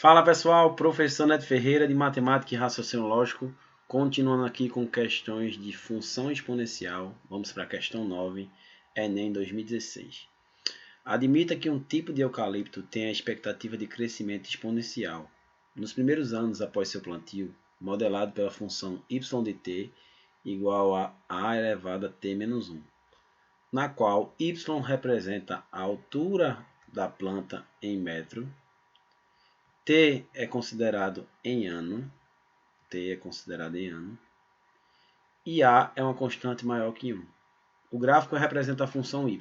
Fala pessoal, professor Neto Ferreira de Matemática e Raciocínio Lógico, continuando aqui com questões de função exponencial. Vamos para a questão 9, Enem 2016. Admita que um tipo de eucalipto tem a expectativa de crescimento exponencial. Nos primeiros anos após seu plantio, modelado pela função y de t igual a a elevado a t menos 1, na qual y representa a altura da planta em metro, T é considerado em ano, e A é uma constante maior que 1. O gráfico representa a função y.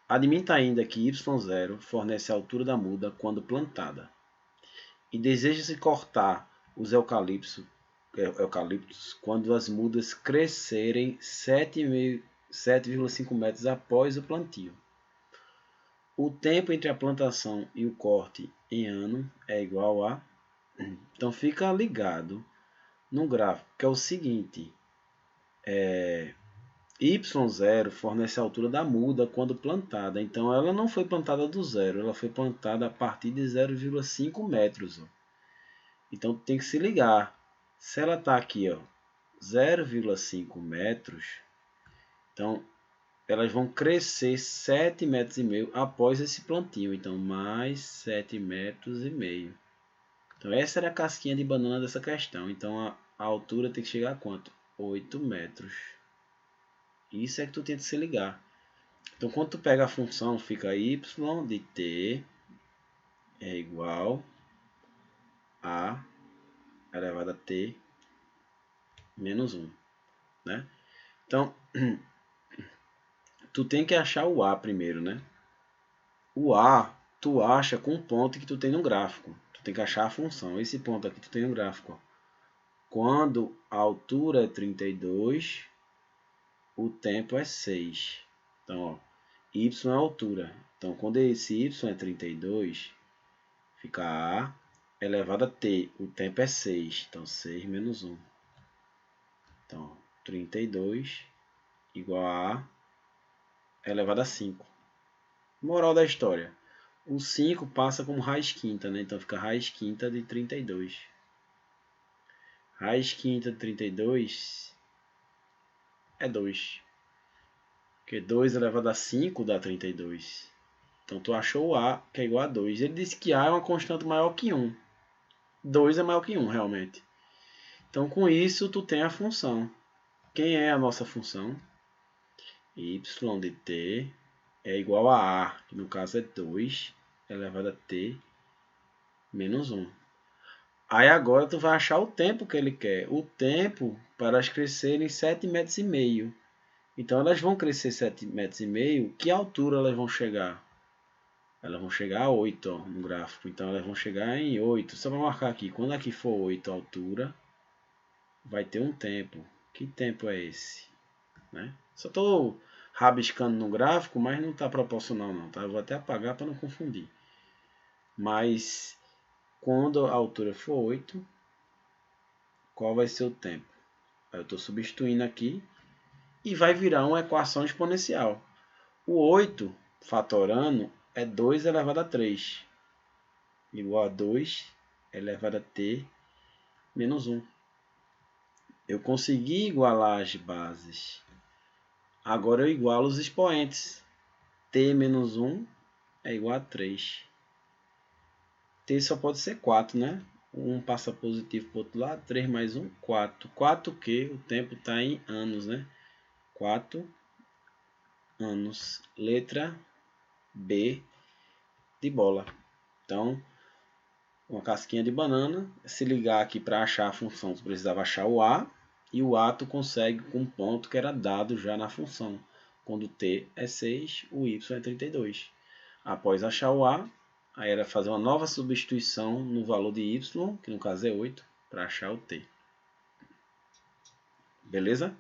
Admita ainda que y0 fornece a altura da muda quando plantada, e deseja-se cortar os eucaliptos quando as mudas crescerem 7,5 metros após o plantio. O tempo entre a plantação e o corte em ano é igual a... Então, fica ligado no gráfico, que é o seguinte. Y0 fornece a altura da muda quando plantada. Então, ela não foi plantada do zero, ela foi plantada a partir de 0,5 metros. Ó. Então, tem que se ligar. Se ela está aqui, 0,5 metros, então... elas vão crescer 7,5 metros após esse plantio. Então, mais 7,5 metros. Então, essa era a casquinha de banana dessa questão. Então, a altura tem que chegar a quanto? 8 metros. Isso é que tu tem que se ligar. Então, quando tu pega a função, fica y de t é igual a elevado a t menos 1. Né? Então... tu tem que achar o A primeiro, né? O A, tu acha com o ponto que tu tem no gráfico. Tu tem que achar a função. Esse ponto aqui tu tem no gráfico. Ó. Quando a altura é 32, o tempo é 6. Então, ó, y é a altura. Então, quando esse y é 32, fica A elevado a t. O tempo é 6. Então, 6 menos 1. Então, 32 igual a A elevado a 5. Moral da história. O 5 passa como raiz quinta, né? Então fica raiz quinta de 32. Raiz quinta de 32 é 2. Porque 2 elevado a 5 dá 32. Então tu achou o A, que é igual a 2. Ele disse que A é uma constante maior que 1. 2 é maior que 1, realmente. Então com isso tu tem a função. Quem é a nossa função? Y de t é igual a A, que no caso é 2 elevado a t menos 1. Aí agora tu vai achar o tempo que ele quer. O tempo para elas crescerem 7,5 metros. Então elas vão crescer 7,5 metros. Que altura elas vão chegar? Elas vão chegar a 8 ó, no gráfico. Então elas vão chegar em 8. Só para marcar aqui. Quando aqui for 8 a altura, vai ter um tempo. Que tempo é esse? Né? Só estou rabiscando no gráfico, mas não está proporcional não, tá? Eu vou até apagar para não confundir. Mas quando a altura for 8, qual vai ser o tempo? Eu estou substituindo aqui e vai virar uma equação exponencial. O 8 fatorando é 2 elevado a 3, igual a 2 elevado a t menos 1. Eu consegui igualar as bases. Agora eu igualo os expoentes. T menos 1 é igual a 3. T só pode ser 4, né? 1 passa positivo para o outro lado. 3 mais 1, 4. 4 que o tempo está em anos, né? 4 anos. Letra B de bola. Então, uma casquinha de banana. Se ligar aqui para achar a função, tu precisava achar o A. E o A tu consegue com um ponto que era dado já na função. Quando t é 6, o y é 32. Após achar o A, aí era fazer uma nova substituição no valor de y, que no caso é 8, para achar o t. Beleza?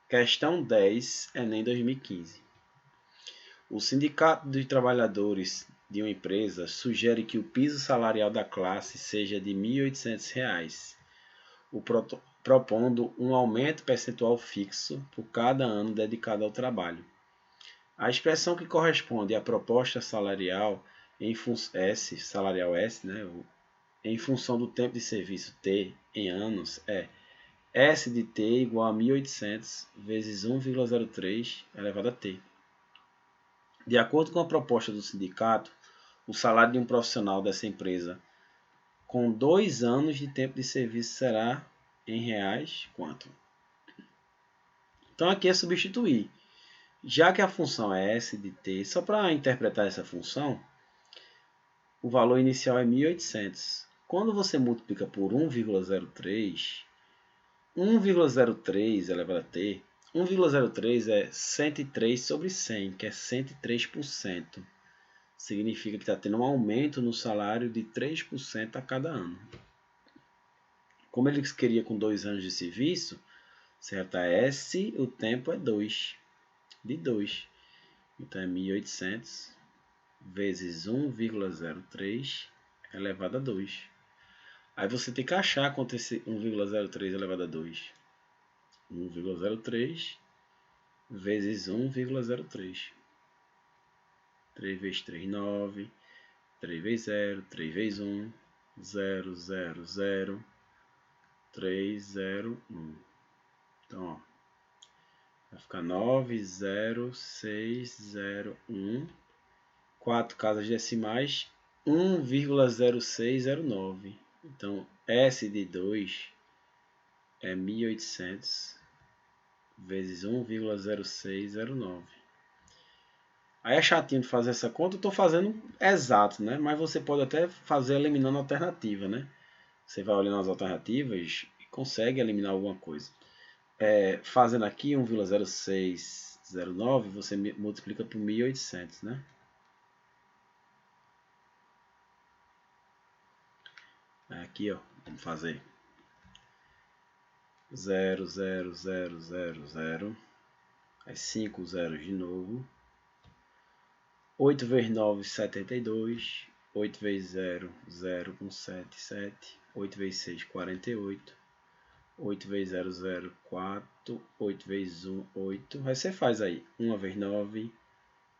Questão 10, Enem 2015. O Sindicato de Trabalhadores de uma empresa sugere que o piso salarial da classe seja de R$ 1.800, propondo um aumento percentual fixo por cada ano dedicado ao trabalho. A expressão que corresponde à proposta salarial S, salarial S, né? Em função do tempo de serviço T em anos é S de T igual a 1.800 vezes 1,03 elevado a T. De acordo com a proposta do sindicato, o salário de um profissional dessa empresa com 2 anos de tempo de serviço será em reais quanto? Então aqui é substituir. Já que a função é S de T, só para interpretar essa função, o valor inicial é 1.800. Quando você multiplica por 1,03, 1,03 elevado a T, 1,03 é 103 sobre 100, que é 103%. Significa que está tendo um aumento no salário de 3% a cada ano. Como eles queriam com 2 anos de serviço, certo? A S, o tempo é 2, de 2. Então é 1.800 vezes 1,03 elevado a 2. Aí você tem que achar quanto é esse 1,03 elevado a 2. 1,03 vezes 1,03. 3 vezes 3, 9. 3 vezes 0, 3 vezes 1, 0, 0, 0, 3, 0, 1. Então, ó, vai ficar 9, 0, 6, 0, 1. 4 casas decimais, 1,0609. Então, S de 2 é 1.800 vezes 1,0609. Aí é chatinho de fazer essa conta, eu estou fazendo exato, né? Mas você pode até fazer eliminando a alternativa, né? Você vai olhando as alternativas e consegue eliminar alguma coisa. Fazendo aqui 1,0609, você multiplica por 1.800, né? Aqui, ó, vamos fazer 0, 0, 0, 0, 0. Aí 5 zeros de novo. 8 vezes 9, 72. 8 vezes 0, 0 com 7, 7. 8 vezes 6, 48. 8 vezes 0, 0, 4. 8 vezes 1, 8. Aí você faz aí 1 vezes 9,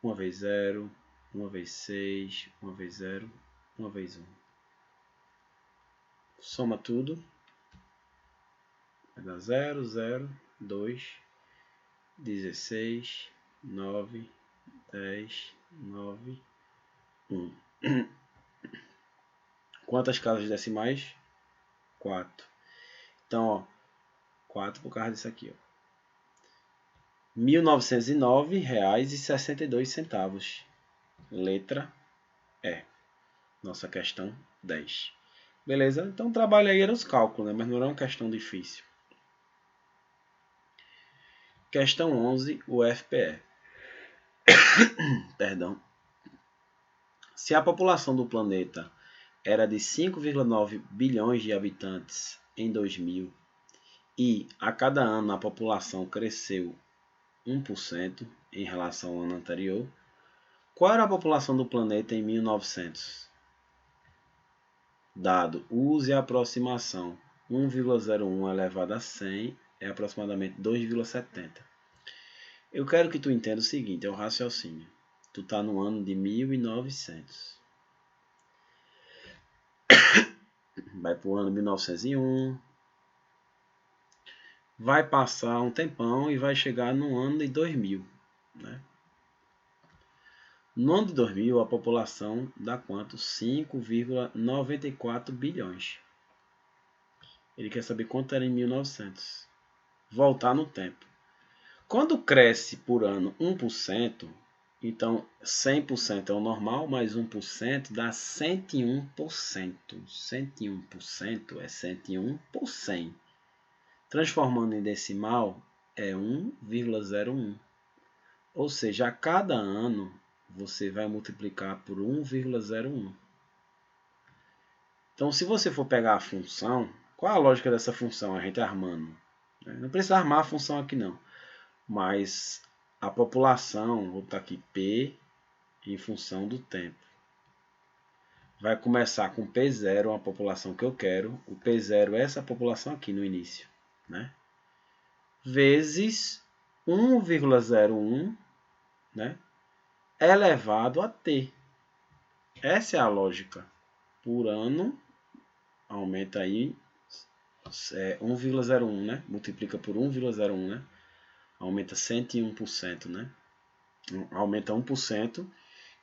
1 vezes 0, 1 vezes 6, 1 vezes 0, 1 vezes 1. Soma tudo. Vai dar 0, 0, 2, 16, 9, 10, 9, 1. Quantas casas decimais? 4. Então, ó, 4 por causa disso aqui, ó. R$ 1.909,62. Letra E. Nossa questão 10. Beleza? Então o trabalho aí era os cálculos, né? Mas não era uma questão difícil. Questão 11, o FPE. Perdão. Se a população do planeta era de 5,9 bilhões de habitantes em 2000 e a cada ano a população cresceu 1% em relação ao ano anterior, qual era a população do planeta em 1900? Dado use a aproximação 1,01 elevado a 100 é aproximadamente 2,70. Eu quero que tu entenda o seguinte, é o raciocínio. Tu tá no ano de 1900. Vai para o ano de 1901. Vai passar um tempão e vai chegar no ano de 2000. Né? No ano de 2000, a população dá quanto? 5,94 bilhões. Ele quer saber quanto era em 1900. Voltar no tempo. Quando cresce por ano 1%, então 100% é o normal, mais 1% dá 101%. 101% é 101 por 100. Transformando em decimal, é 1,01. Ou seja, a cada ano você vai multiplicar por 1,01. Então, se você for pegar a função, qual a lógica dessa função? A gente armando. Não precisa armar a função aqui não. Mas a população, vou botar aqui P em função do tempo. Vai começar com P0, a população que eu quero. O P0 é essa população aqui no início. Né? Vezes 1,01, né? Elevado a T. Essa é a lógica. Por ano, aumenta aí 1,01, né? Multiplica por 1,01, né? Aumenta 101%, né? Aumenta 1%,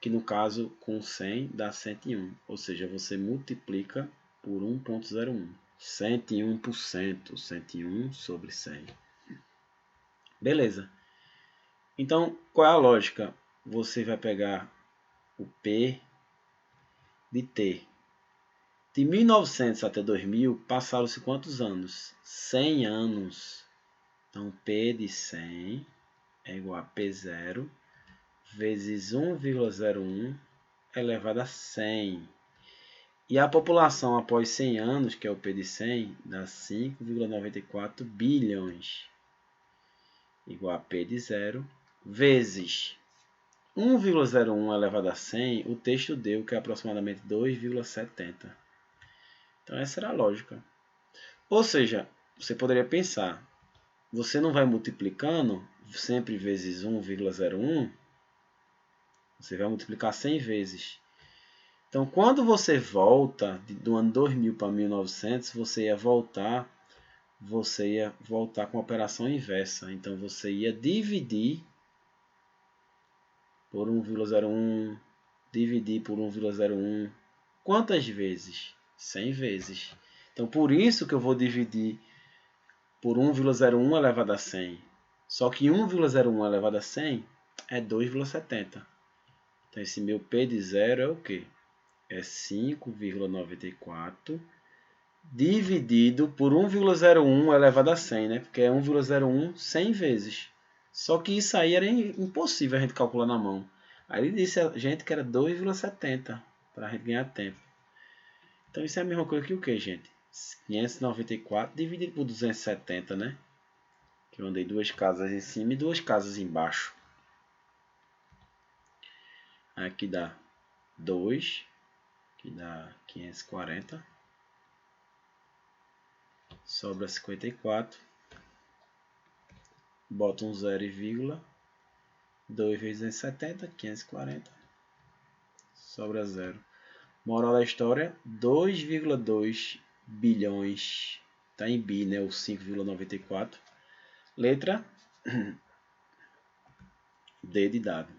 que no caso com 100 dá 101. Ou seja, você multiplica por 1,01. 101%. 101 sobre 100. Beleza. Então, qual é a lógica? Você vai pegar o P de T. De 1900 até 2000, passaram-se quantos anos? 100 anos. Então, P de 100 é igual a P0 vezes 1,01 elevado a 100. E a população após 100 anos, que é o P de 100, dá 5,94 bilhões. Igual a P de 0 vezes 1,01 elevado a 100, o texto deu que é aproximadamente 2,70. Então essa era a lógica. Ou seja, você poderia pensar, você não vai multiplicando sempre vezes 1,01, você vai multiplicar 100 vezes. Então, quando você volta do ano 2000 para 1900, você ia voltar com a operação inversa. Então, você ia dividir por 1,01, dividir por 1,01. Quantas vezes? 100 vezes. Então, por isso que eu vou dividir por 1,01 elevado a 100. Só que 1,01 elevado a 100 é 2,70. Então, esse meu P de 0 é o quê? É 5,94 dividido por 1,01 elevado a 100, né? Porque é 1,01 100 vezes. Só que isso aí era impossível a gente calcular na mão. Aí ele disse a gente que era 2,70 para a gente ganhar tempo. Então isso é a mesma coisa que o que, gente? 594 dividido por 270, né? Que eu andei duas casas em cima e duas casas embaixo. Aqui dá 2, que dá 540. Sobra 54. Bota um 0 e vírgula. 2 vezes 270, 540. Sobra 0. Moral da história, 2,2 bilhões. Está em bi, né? O 5,94. Letra D de dado.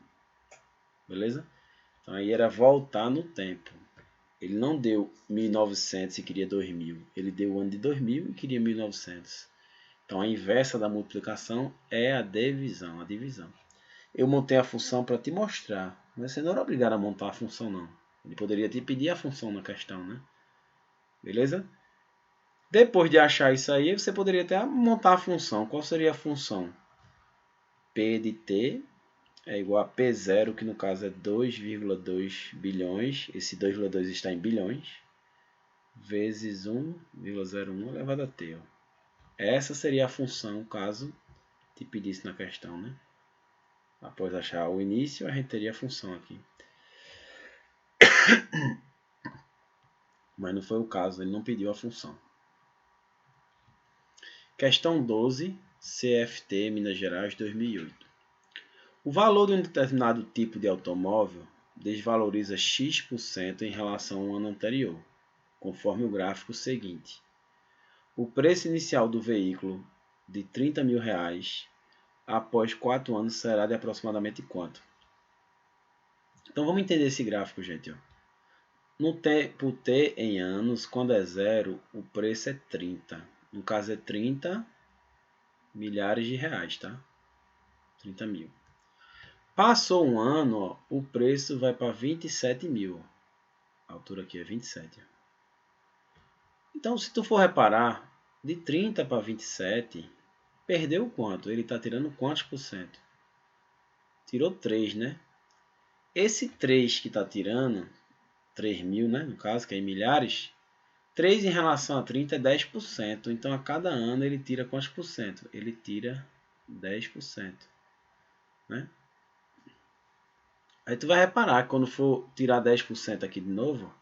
Beleza? Então aí era voltar no tempo. Ele não deu 1900 e queria 2000. Ele deu o ano de 2000 e queria 1900. Então a inversa da multiplicação é a divisão. Eu montei a função para te mostrar, mas você não era obrigado a montar a função não. Ele poderia te pedir a função na questão, né? Beleza? Depois de achar isso aí, você poderia até montar a função. Qual seria a função? P de T é igual a P0, que no caso é 2,2 bilhões. Esse 2,2 está em bilhões. Vezes 1,01 elevado a T. Ó. Essa seria a função, caso te pedisse na questão, né? Após achar o início, a gente teria a função aqui. Mas não foi o caso, ele não pediu a função. Questão 12, CFT, Minas Gerais, 2008. O valor de um determinado tipo de automóvel desvaloriza X% em relação ao ano anterior, conforme o gráfico seguinte. O preço inicial do veículo de R$30 mil após 4 anos será de aproximadamente quanto? Então vamos entender esse gráfico, gente. Ó. No tempo T em anos, quando é 0, o preço é 30. No caso é 30 milhares de reais, tá? 30 mil. Passou um ano, ó, o preço vai para 27 mil. A altura aqui é 27. Então, se tu for reparar, de 30 para 27, perdeu quanto? Ele está tirando quantos por cento? Tirou 3, né? Esse 3 que está tirando, 3 mil, né? No caso, que é em milhares, 3 em relação a 30 é 10%. Então, a cada ano ele tira quantos por cento? Ele tira 10%. Né? Aí tu vai reparar que quando for tirar 10% aqui de novo,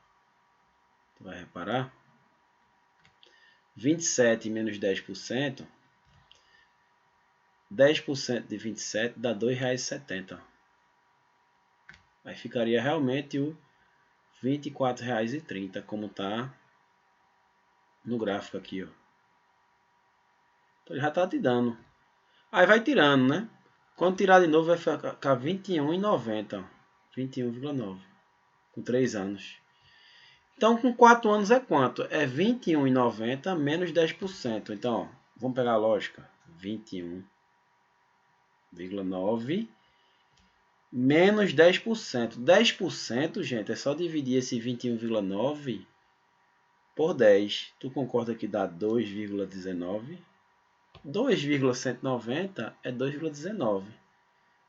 tu vai reparar, 27 menos 10%, 10% de 27 dá R$ 2,70. Aí ficaria realmente o R$ 24,30, como está no gráfico aqui, ó. Então já está te dando. Aí vai tirando, né? Quando tirar de novo vai ficar R$ 21,90. 21,9. Com 3 anos. Então com 4 anos é quanto? É R$ 21,90 menos 10%. Então, ó, vamos pegar a lógica. 21,9 menos 10%. 10%, gente, é só dividir esse 21,9 por 10. Tu concorda que dá 2,19? 2,190 é 2,19.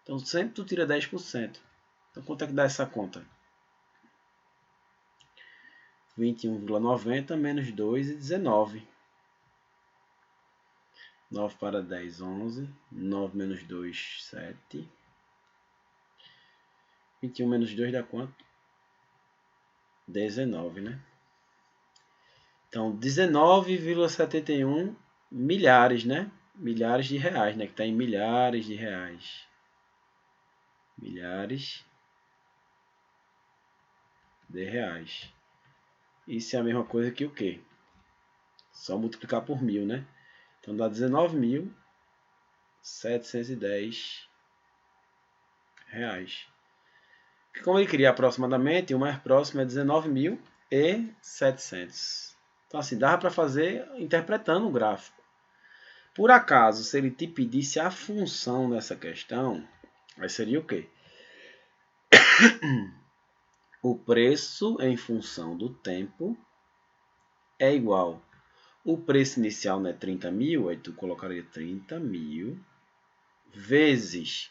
Então sempre tu tira 10%. Então quanto é que dá essa conta? 21,90 menos 2,19. 9 para 10, 11. 9 menos 2, 7. 21 menos 2 dá quanto? 19, né? Então, 19,71 milhares, né? Milhares de reais, né? Que está em milhares de reais. Milhares de reais. Isso é a mesma coisa que o quê? Só multiplicar por 1000, né? Então, dá 19.710 reais. Porque como ele queria aproximadamente, o mais próximo é 19.700. Então, assim, dava para fazer interpretando o gráfico. Por acaso, se ele te pedisse a função dessa questão, aí seria o quê? O preço em função do tempo é igual. O preço inicial não é 30 mil, aí tu colocaria 30 mil vezes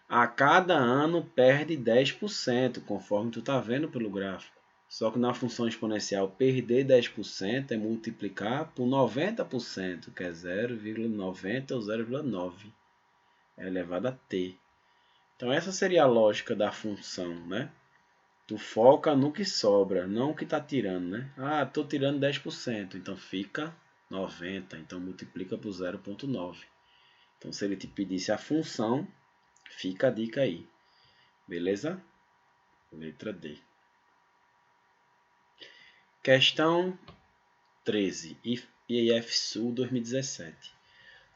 a cada ano perde 10%, conforme tu está vendo pelo gráfico. Só que na função exponencial, perder 10% é multiplicar por 90%, que é 0,90 ou 0,9 elevado a t. Então essa seria a lógica da função, né? Tu foca no que sobra, não o que está tirando, né? Ah, estou tirando 10%, então fica 90, então multiplica por 0,9. Então se ele te pedisse a função, fica a dica aí. Beleza? Letra D. Questão 13, IF-Sul 2017.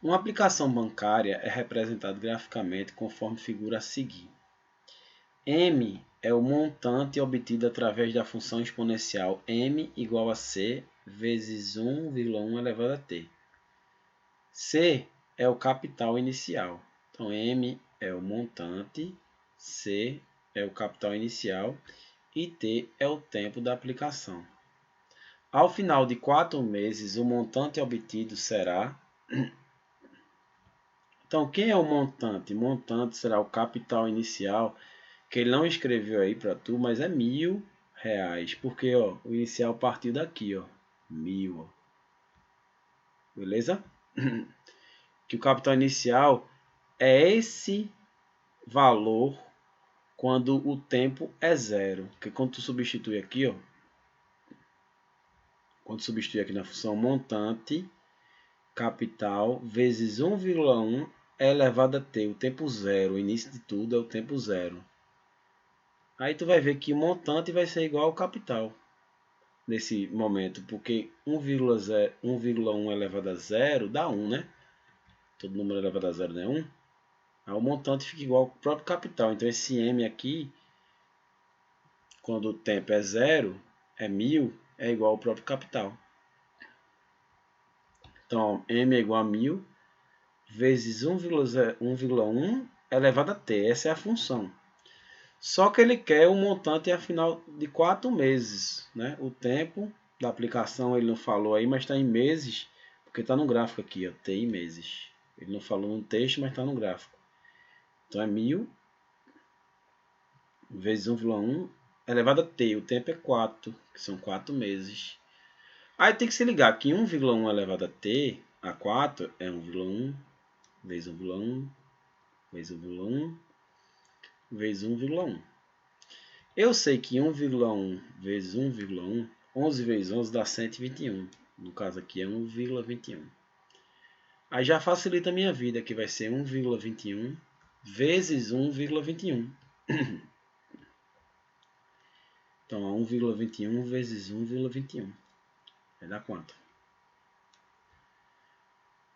Uma aplicação bancária é representada graficamente conforme figura a seguir. M é o montante obtido através da função exponencial m igual a c vezes 1,1 elevado a t. C é o capital inicial. Então, m é o montante, c é o capital inicial e t é o tempo da aplicação. Ao final de 4 meses, o montante obtido será... Então, quem é o montante? Montante será o capital inicial, que ele não escreveu aí para tu, mas é R$ 1.000. Porque ó, o inicial partiu daqui, ó, 1.000. Ó. Beleza? Que o capital inicial é esse valor quando o tempo é zero. Porque quando tu substitui aqui, ó, quando substitui aqui na função montante, capital vezes 1,1 é elevado a t, o tempo zero, o início de tudo é o tempo zero. Aí tu vai ver que o montante vai ser igual ao capital nesse momento, porque 1,1 elevado a zero dá 1, né? Todo número elevado a zero não é 1. Aí o montante fica igual ao próprio capital. Então esse m aqui, quando o tempo é zero, é 1.000, é igual ao próprio capital. Então m é igual a 1.000 vezes 1,1 elevado a t. Essa é a função. Só que ele quer o montante a final de 4 meses. Né? O tempo da aplicação ele não falou aí, mas está em meses, porque está no gráfico aqui, ó, t em meses. Ele não falou no texto, mas está no gráfico. Então é 1.000 vezes 1,1 elevado a t. O tempo é 4, que são 4 meses. Aí tem que se ligar que 1,1 elevado a t, a 4, é 1,1 vezes 1,1 vezes 1,1 vezes 1,1. Eu sei que 1,1 vezes 1,1, 11 vezes 11 dá 121. No caso aqui é 1,21. Aí já facilita a minha vida, que vai ser 1,21 vezes 1,21. Então, 1,21 vezes 1,21. Vai dar quanto?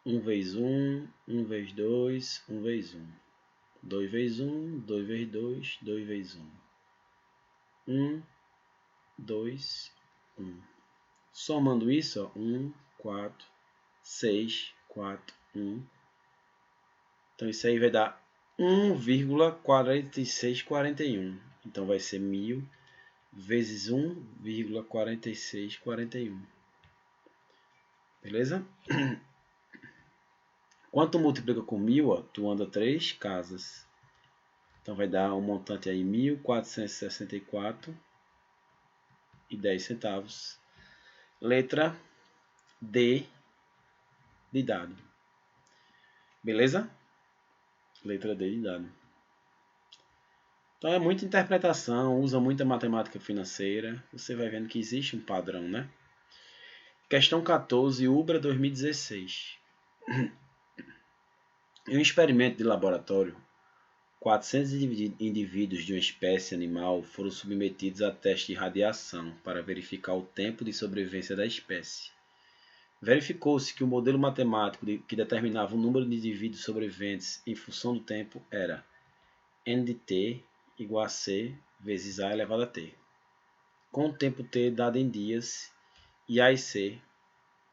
1 vezes 1, 1 vezes 2, 1 vezes 1. 2 vezes 1, 2 vezes 2, 2 vezes 1. 1, 2, 1. Somando isso, ó, 1, 4, 6, 4, 1. Então, isso aí vai dar 1,4641. Então, vai ser 1000 vezes 1,4641. Beleza? Quando tu multiplica com 1000, ó, tu anda 3 casas. Então, vai dar um montante aí, 1.464,10. Letra D de dado. Beleza? Letra D de dado. Então, é muita interpretação, usa muita matemática financeira. Você vai vendo que existe um padrão, né? Questão 14, UBRA 2016. Em um experimento de laboratório, 400 indivíduos de uma espécie animal foram submetidos a teste de radiação para verificar o tempo de sobrevivência da espécie. Verificou-se que o modelo matemático que determinava o número de indivíduos sobreviventes em função do tempo era n de t igual a c vezes a elevado a t, com o tempo t dado em dias e a e c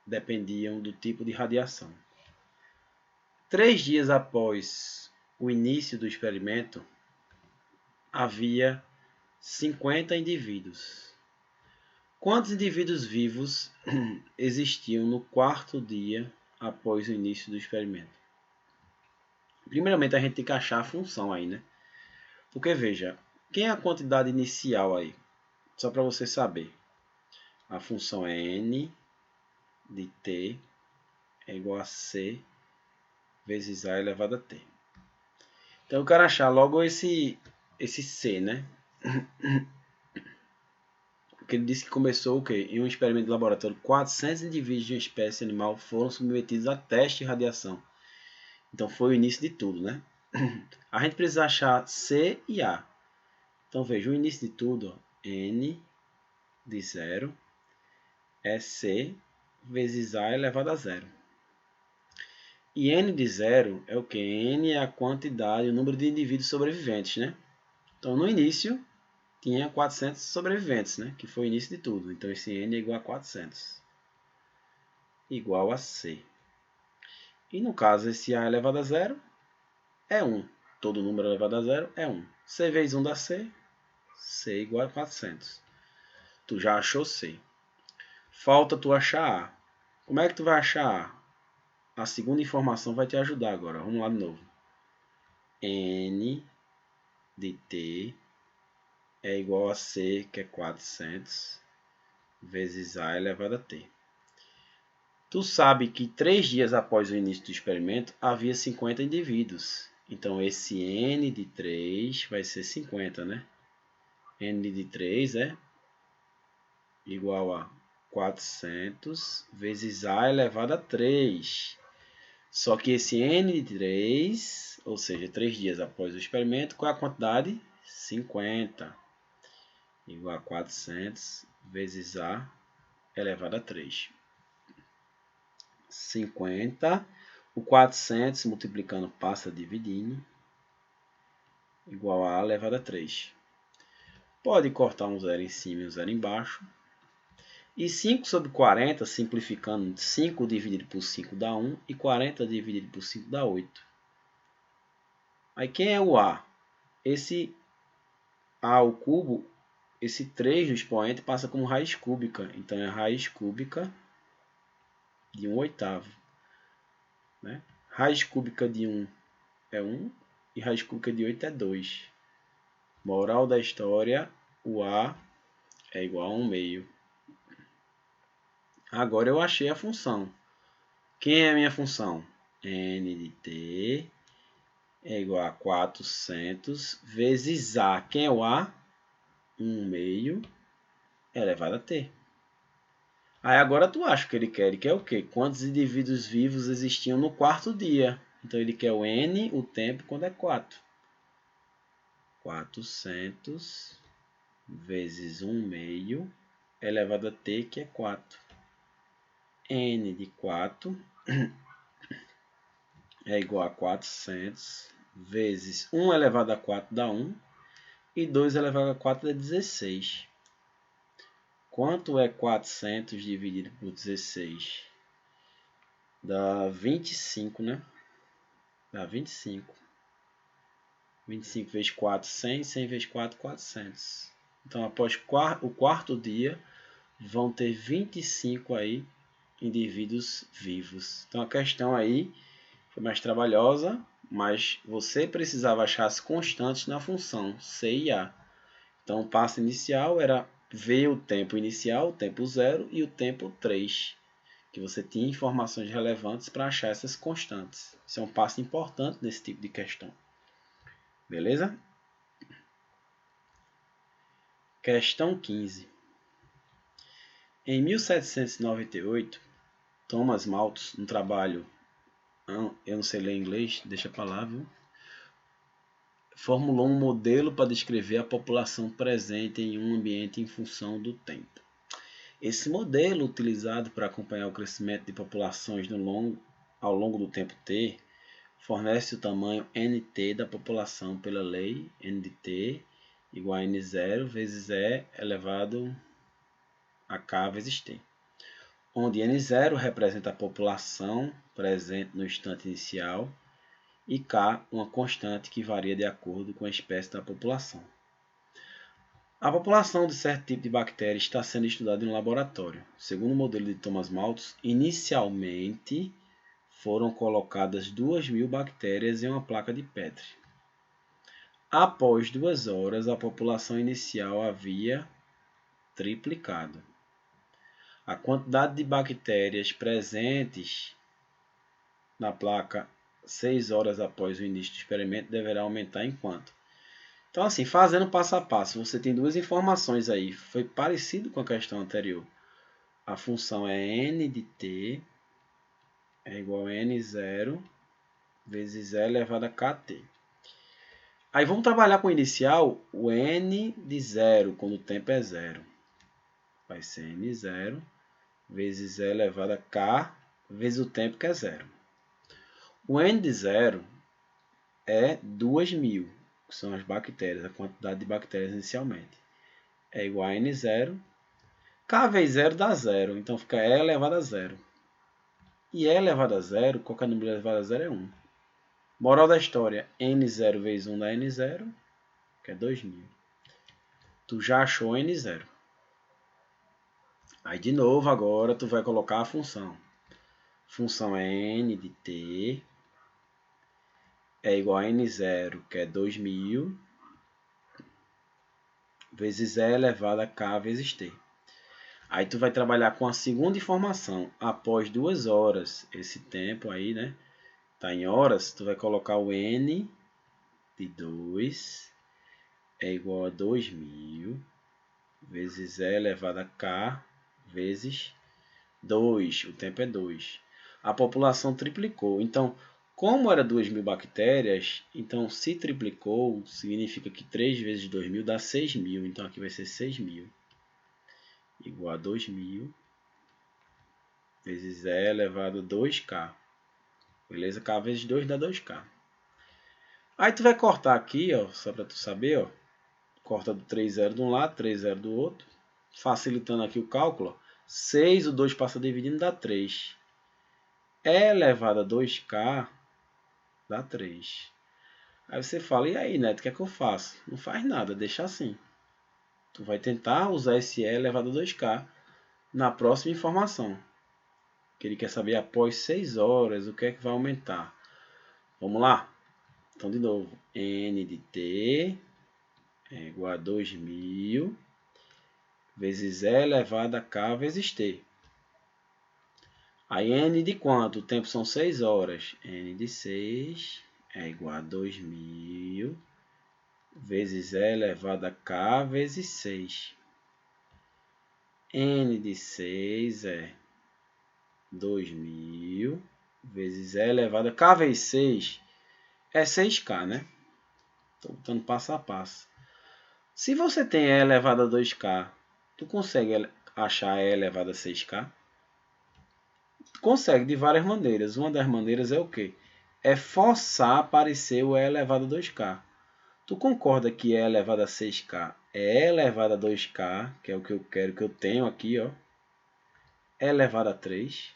dependiam do tipo de radiação. 3 dias após o início do experimento, havia 50 indivíduos. Quantos indivíduos vivos existiam no quarto dia após o início do experimento? Primeiramente, a gente tem que achar a função aí, né? Porque, veja, quem é a quantidade inicial aí? Só para você saber. A função é n de t é igual a c vezes a elevado a t. Então, eu quero achar logo esse c, né? Porque ele disse que começou o quê? Em um experimento de laboratório, 400 indivíduos de uma espécie animal foram submetidos a teste de radiação. Então, foi o início de tudo, né? A gente precisa achar C e A. Então, veja, o início de tudo, ó, N de 0 é C vezes A elevado a 0. E N de 0 é o que? N é a quantidade, o número de indivíduos sobreviventes, né? Então, no início, tinha 400 sobreviventes, né? Que foi o início de tudo. Então, esse N é igual a 400. Igual a C. E, no caso, esse A elevado a 0 é 1. Todo número elevado a 0 é 1. C vezes 1 dá C. C igual a 400. Tu já achou C. Falta tu achar A. Como é que tu vai achar A? A segunda informação vai te ajudar agora. Vamos lá de novo. N de T é igual a C, que é 400, vezes A elevado a T. Tu sabe que 3 dias após o início do experimento, havia 50 indivíduos. Então, esse N de 3 vai ser 50, né? N de 3 é igual a 400 vezes A elevado a 3. Só que esse N de 3, ou seja, 3 dias após o experimento, qual é a quantidade? 50. Igual a 400 vezes A elevado a 3. 50. O 400 multiplicando passa dividindo. Igual a elevado a 3. Pode cortar um zero em cima e um zero embaixo. E 5 sobre 40, simplificando, 5 dividido por 5 dá 1. E 40 dividido por 5 dá 8. Aí quem é o A? Esse A ao cubo, esse 3 no expoente passa como raiz cúbica. Então é raiz cúbica de 1/8. Né? Raiz cúbica de 1 é 1 e raiz cúbica de 8 é 2. Moral da história, o A é igual a 1/2. Agora eu achei a função. Quem é a minha função? N de T é igual a 400 vezes A. Quem é o A? 1/2 elevado a T. Aí agora tu acha o que ele quer. Ele quer o quê? Quantos indivíduos vivos existiam no quarto dia. Então ele quer o N, o tempo, quando é 4. 400 vezes 1 meio elevado a t, que é 4. N de 4 é igual a 400 vezes 1 elevado a 4 dá 1 e 2 elevado a 4 dá 16. Quanto é 400 dividido por 16? Dá 25, né? Dá 25. 25 vezes 4, 100. 100 vezes 4, 400. Então, após o quarto dia, vão ter 25 aí indivíduos vivos. Então, a questão aí foi mais trabalhosa, mas você precisava achar as constantes na função C e A. Então, o passo inicial era ver o tempo inicial, o tempo 0 e o tempo 3, que você tinha informações relevantes para achar essas constantes. Isso é um passo importante nesse tipo de questão. Beleza? Questão 15. Em 1798, Thomas Malthus, no trabalho, eu não sei ler inglês, deixa pra lá, viu? Formulou um modelo para descrever a população presente em um ambiente em função do tempo. Esse modelo, utilizado para acompanhar o crescimento de populações ao longo do tempo t, fornece o tamanho nt da população pela lei n de t igual a n0 vezes e elevado a k vezes t, onde n0 representa a população presente no instante inicial e k uma constante que varia de acordo com a espécie da população. A população de certo tipo de bactéria está sendo estudada em um laboratório. Segundo o modelo de Thomas Malthus, inicialmente foram colocadas 2.000 bactérias em uma placa de Petri. Após 2 horas, a população inicial havia triplicado. A quantidade de bactérias presentes na placa 6 horas após o início do experimento deverá aumentar em quanto? Então, assim, fazendo passo a passo, você tem duas informações aí. Foi parecido com a questão anterior. A função é n de t é igual a n0 vezes e elevado a kt. Aí vamos trabalhar com o inicial, o n de 0, quando o tempo é 0. Vai ser n0 vezes e elevado a k vezes o tempo que é 0. O n de 0 é 2.000, que são as bactérias, a quantidade de bactérias inicialmente. É igual a n0. K vezes 0 dá 0, então fica E elevado a 0. E E elevado a 0, qualquer número elevado a 0 é 1. Moral da história, n0 vezes 1 dá n0, que é 2.000. Tu já achou n0. Aí, de novo, agora tu vai colocar a função. Função é n de t é igual a n0, que é 2.000, vezes e elevado a k vezes t. Aí tu vai trabalhar com a segunda informação. Após 2 horas, esse tempo aí, né? Tá em horas, tu vai colocar o n de 2 é igual a 2.000 vezes e elevado a k vezes 2. O tempo é 2. A população triplicou. Então, como era 2.000 bactérias, então se triplicou, significa que 3 vezes 2.000 dá 6.000. Então, aqui vai ser 6.000 igual a 2.000 vezes e elevado a 2k. Beleza? K vezes 2 dá 2k. Aí tu vai cortar aqui, ó, só para tu saber, ó. Corta do 3 0 de um lado, 3 0 do outro. Facilitando aqui o cálculo, ó. 6, o 2 passa dividindo, dá 3. E elevado a 2k dá 3. Aí você fala, e aí, Neto, o que é que eu faço? Não faz nada, deixa assim. Tu vai tentar usar esse E elevado a 2k na próxima informação. Que ele quer saber após 6 horas o que é que vai aumentar. Vamos lá? Então, de novo, n de t é igual a 2.000 vezes e elevado a k vezes t. Aí n de quanto? O tempo são 6 horas. N de 6 é igual a 2.000 vezes e elevado a k vezes 6. N de 6 é 2.000 vezes e elevado a k vezes 6 é 6k, né? Estou botando passo a passo. Se você tem E elevado a 2K, tu consegue achar E elevado a 6K? Consegue de várias maneiras. Uma das maneiras é o quê? É forçar aparecer o E elevado a 2K. Tu concorda que E elevado a 6K é E elevado a 2K, que é o que eu quero, que eu tenho aqui, ó. E elevado a 3.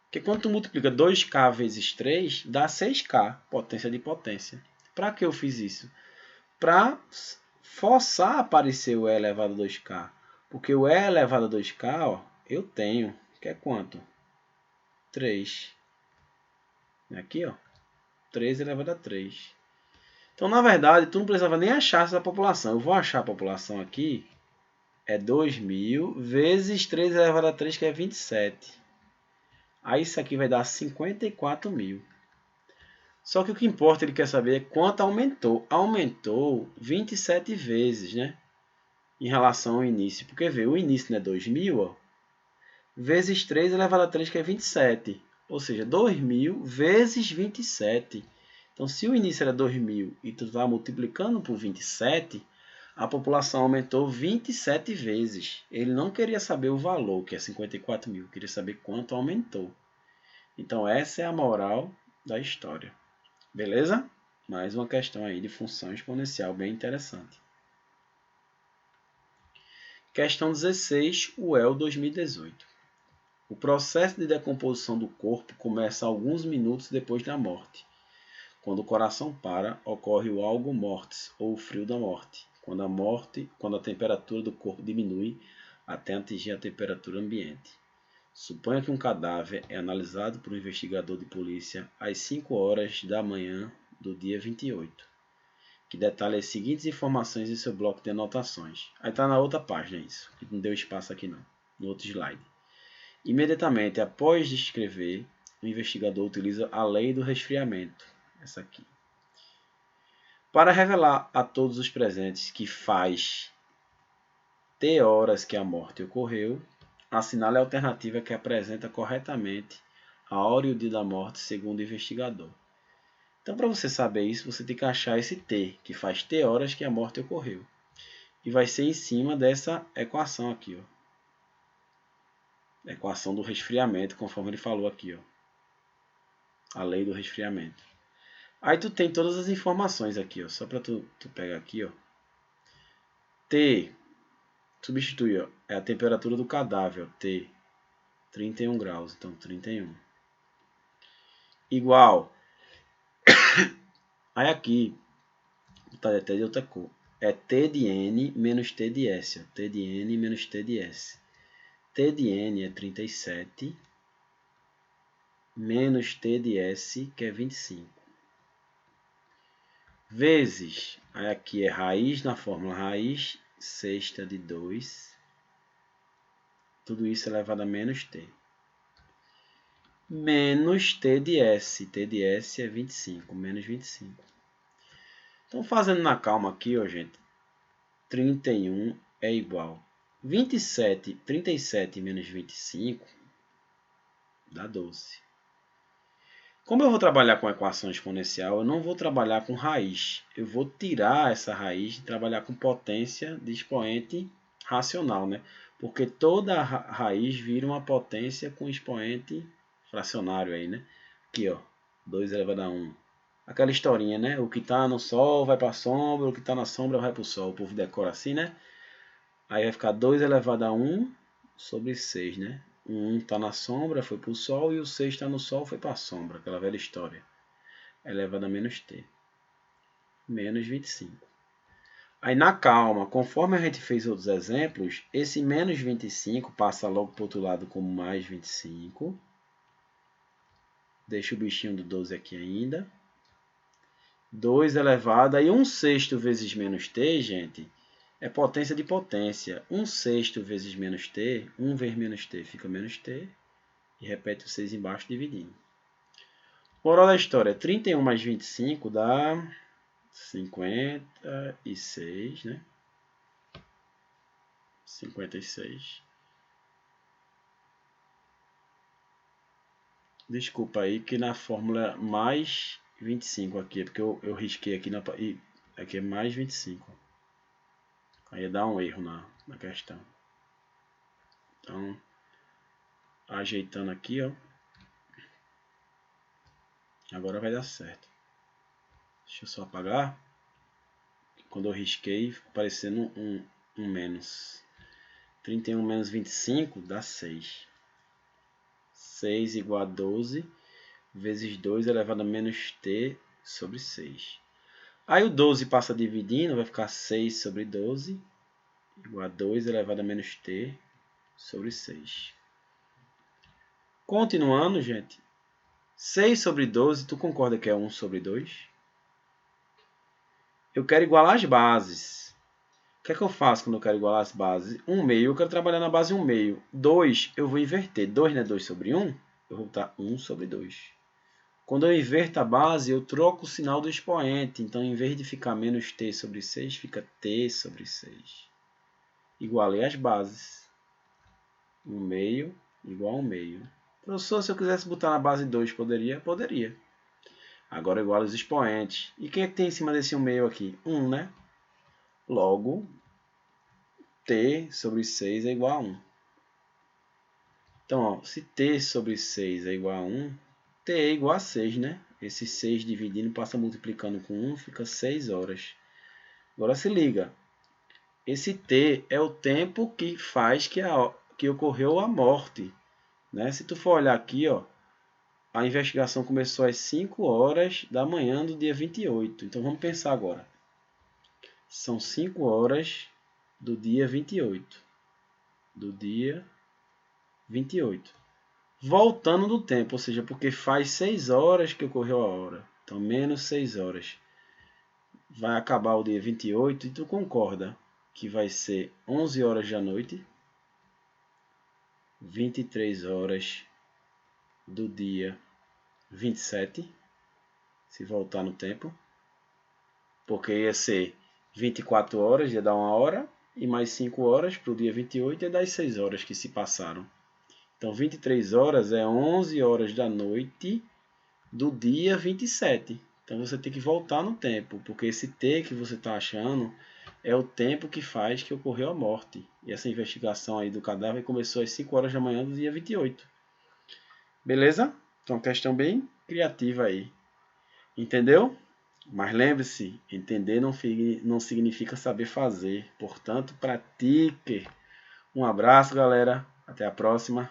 Porque quando tu multiplica 2K vezes 3, dá 6K, potência de potência. Para que eu fiz isso? Para forçar aparecer o E elevado a 2K. Porque o E elevado a 2K, ó, eu tenho, que é quanto? 3. Aqui, ó. 3 elevado a 3. Então, na verdade, tu não precisava nem achar essa população. Eu vou achar a população aqui. É 2.000 vezes 3 elevado a 3, que é 27. Aí isso aqui vai dar 54.000. Só que o que importa, ele quer saber é quanto aumentou. Aumentou 27 vezes, né? Em relação ao início. Porque, vê, o início não é 2.000, ó. Vezes 3 elevado a 3, que é 27. Ou seja, 2.000 vezes 27. Então, se o início era 2.000 e tu vai multiplicando por 27, a população aumentou 27 vezes. Ele não queria saber o valor, que é 54.000. Queria saber quanto aumentou. Então, essa é a moral da história. Beleza? Mais uma questão aí de função exponencial bem interessante. Questão 16, UEL 2018. O processo de decomposição do corpo começa alguns minutos depois da morte. Quando o coração para, ocorre o algo mortis, ou o frio da morte. Quando a temperatura do corpo diminui até atingir a temperatura ambiente. Suponha que um cadáver é analisado por um investigador de polícia às 5 horas da manhã do dia 28, que detalha as seguintes informações em seu bloco de anotações. Aí está na outra página isso, que não deu espaço aqui não, no outro slide. Imediatamente após descrever, o investigador utiliza a lei do resfriamento, essa aqui, para revelar a todos os presentes que faz T horas que a morte ocorreu, assinale a alternativa que apresenta corretamente a hora e o dia da morte segundo o investigador. Então, para você saber isso, você tem que achar esse T, que faz T horas que a morte ocorreu. E vai ser em cima dessa equação aqui, ó. Equação do resfriamento, conforme ele falou aqui, ó. A lei do resfriamento. Aí tu tem todas as informações aqui, ó. Só para tu pegar aqui, ó. T, substitui, ó. É a temperatura do cadáver, ó. T, 31 graus. Então, 31. Igual. Aí aqui, tá até de outra cor. É T de N menos T de S. Ó. T de N menos T de S. T de N é 37. Menos T de S, que é 25. Vezes, aí aqui é raiz na fórmula raiz sexta de 2. Tudo isso elevado a menos T. Menos T de S. T de S é 25, menos 25. Então, fazendo na calma aqui, ó, gente. 31 é igual. 37 menos 25 dá 12. Como eu vou trabalhar com equação exponencial, eu não vou trabalhar com raiz. Eu vou tirar essa raiz e trabalhar com potência de expoente racional, né? Porque toda raiz vira uma potência com expoente fracionário aí, né? Aqui, ó, 2 elevado a 1. Aquela historinha, né? O que está no sol vai para a sombra, o que está na sombra vai para o sol. O povo decora assim, né? Aí vai ficar 2 elevado a 1 sobre 6, né? O 1 está na sombra, foi para o sol, e o 6 está no sol, foi para a sombra. Aquela velha história. Elevado a menos t. Menos 25. Aí na calma, conforme a gente fez outros exemplos, esse menos 25 passa logo para o outro lado como mais 25. Deixa o bichinho do 12 aqui ainda. 2 elevado, aí 1/6 vezes menos t, gente, é potência de potência. 1/6 vezes menos t, 1 vezes menos t fica menos t. E repete o 6 embaixo dividindo. Moral da história, 31 mais 25 dá 56, né? 56. Desculpa aí que na fórmula mais 25 aqui, é porque eu risquei aqui, aqui é mais 25. Aí ia dar um erro na questão. Então, ajeitando aqui, ó. Agora vai dar certo. Deixa eu só apagar. Quando eu risquei, aparecendo um menos. 31 menos 25 dá 6. 6 igual a 12 vezes 2 elevado a menos t sobre 6. Aí o 12 passa dividindo, vai ficar 6 sobre 12 igual a 2 elevado a menos t sobre 6. Continuando, gente. 6 sobre 12, tu concorda que é 1 sobre 2? Eu quero igualar as bases. O que é que eu faço quando eu quero igualar as bases? 1 meio, eu quero trabalhar na base 1 meio. 2, eu vou inverter. 2 não é 2 sobre 1? Eu vou botar 1 sobre 2. Quando eu inverto a base, eu troco o sinal do expoente. Então, em vez de ficar menos t sobre 6, fica t sobre 6. Igualei as bases. 1 meio igual a 1 meio. Professor, se eu quisesse botar na base 2, poderia? Poderia. Agora igual os expoentes. E quem é que tem em cima desse 1 meio aqui? 1, né? Logo, t sobre 6 é igual a 1. Então, ó, se t sobre 6 é igual a 1, t é igual a 6, né? Esse 6 dividindo passa multiplicando com 1, fica 6 horas. Agora se liga. Esse t é o tempo que faz que ocorreu a morte. Né? Se tu for olhar aqui, ó, a investigação começou às 5 horas da manhã do dia 28. Então vamos pensar agora. São 5 horas do dia 28. Do dia 28. Voltando do tempo, ou seja, porque faz 6 horas que ocorreu a hora. Então, menos 6 horas. Vai acabar o dia 28 e tu concorda que vai ser 11 horas da noite, 23 horas do dia 27, se voltar no tempo. Porque ia ser 24 horas, ia dar 1 hora, e mais 5 horas para o dia 28 ia dar as 6 horas que se passaram. Então, 23 horas é 11 horas da noite do dia 27. Então, você tem que voltar no tempo, porque esse T que você está achando é o tempo que faz que ocorreu a morte. E essa investigação aí do cadáver começou às 5 horas da manhã do dia 28. Beleza? Então, questão bem criativa aí. Entendeu? Mas lembre-se, entender não significa saber fazer. Portanto, pratique. Um abraço, galera. Até a próxima.